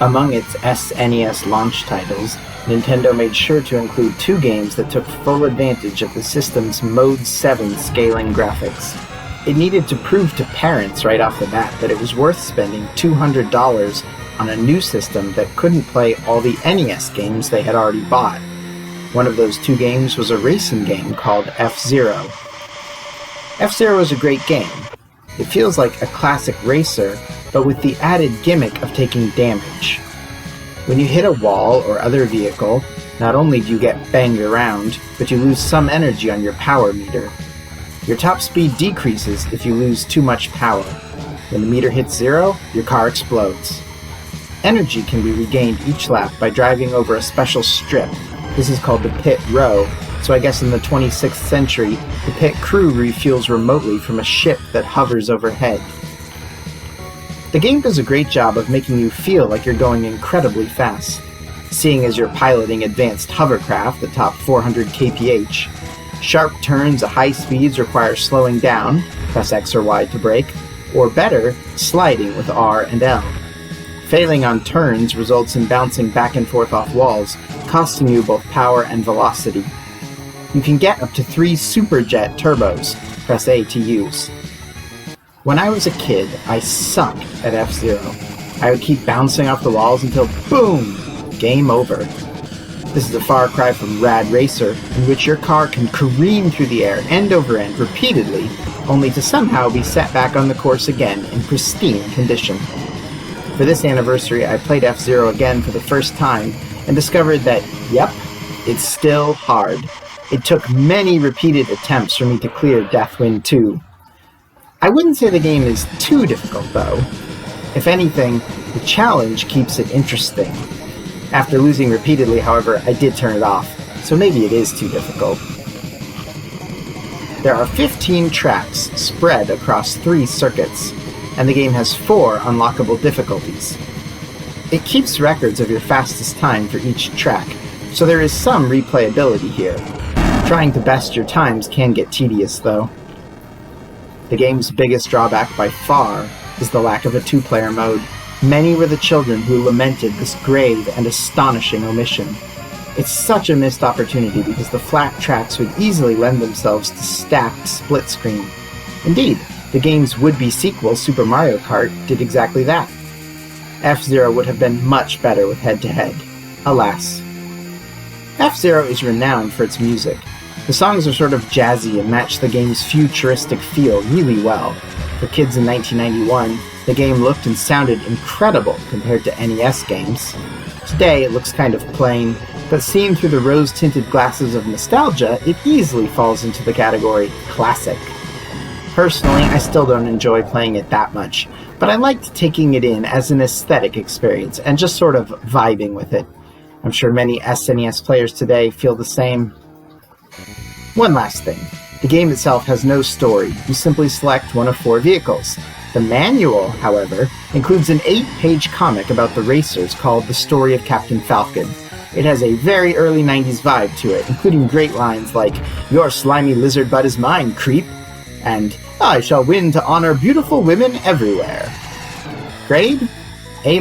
Among its SNES launch titles, Nintendo made sure to include 2 games that took full advantage of the system's Mode 7 scaling graphics. It needed to prove to parents right off the bat that it was worth spending $200 on a new system that couldn't play all the NES games they had already bought. One of those 2 games was a racing game called F-Zero. F-Zero is a great game. It feels like a classic racer, but with the added gimmick of taking damage. When you hit a wall or other vehicle, not only do you get banged around, but you lose some energy on your power meter. Your top speed decreases if you lose too much power. When the meter hits 0, your car explodes. Energy can be regained each lap by driving over a special strip. This is called the pit row, so I guess in the 26th century, the pit crew refuels remotely from a ship that hovers overhead. The game does a great job of making you feel like you're going incredibly fast. Seeing as you're piloting advanced hovercraft that top 400 kph, sharp turns at high speeds require slowing down, press X or Y to brake, or better, sliding with R and L. Failing on turns results in bouncing back and forth off walls, costing you both power and velocity. You can get up to 3 Superjet turbos, press A to use. When I was a kid, I sucked at F-Zero. I would keep bouncing off the walls until boom! Game over. This is a far cry from Rad Racer, in which your car can careen through the air end over end repeatedly, only to somehow be set back on the course again in pristine condition. For this anniversary, I played F-Zero again for the first time, and discovered that, yep, it's still hard. It took many repeated attempts for me to clear Deathwind 2. I wouldn't say the game is too difficult, though. If anything, the challenge keeps it interesting. After losing repeatedly, however, I did turn it off, so maybe it is too difficult. There are 15 tracks spread across 3 circuits, and the game has 4 unlockable difficulties. It keeps records of your fastest time for each track, so there is some replayability here. Trying to best your times can get tedious, though. The game's biggest drawback by far is the lack of a 2-player mode. Many were the children who lamented this grave and astonishing omission. It's such a missed opportunity because the flat tracks would easily lend themselves to stacked split screen. Indeed, the game's would-be sequel, Super Mario Kart, did exactly that. F-Zero would have been much better with head-to-head. Alas. F-Zero is renowned for its music. The songs are sort of jazzy and match the game's futuristic feel really well. For kids in 1991, the game looked and sounded incredible compared to NES games. Today, it looks kind of plain, but seen through the rose-tinted glasses of nostalgia, it easily falls into the category classic. Personally, I still don't enjoy playing it that much, but I liked taking it in as an aesthetic experience and just sort of vibing with it. I'm sure many SNES players today feel the same. One last thing. The game itself has no story. You simply select one of 4 vehicles. The manual, however, includes an 8-page comic about the racers called The Story of Captain Falcon. It has a very early 90s vibe to it, including great lines like, "Your slimy lizard butt is mine, creep," and "I shall win to honor beautiful women everywhere." Grade? A-.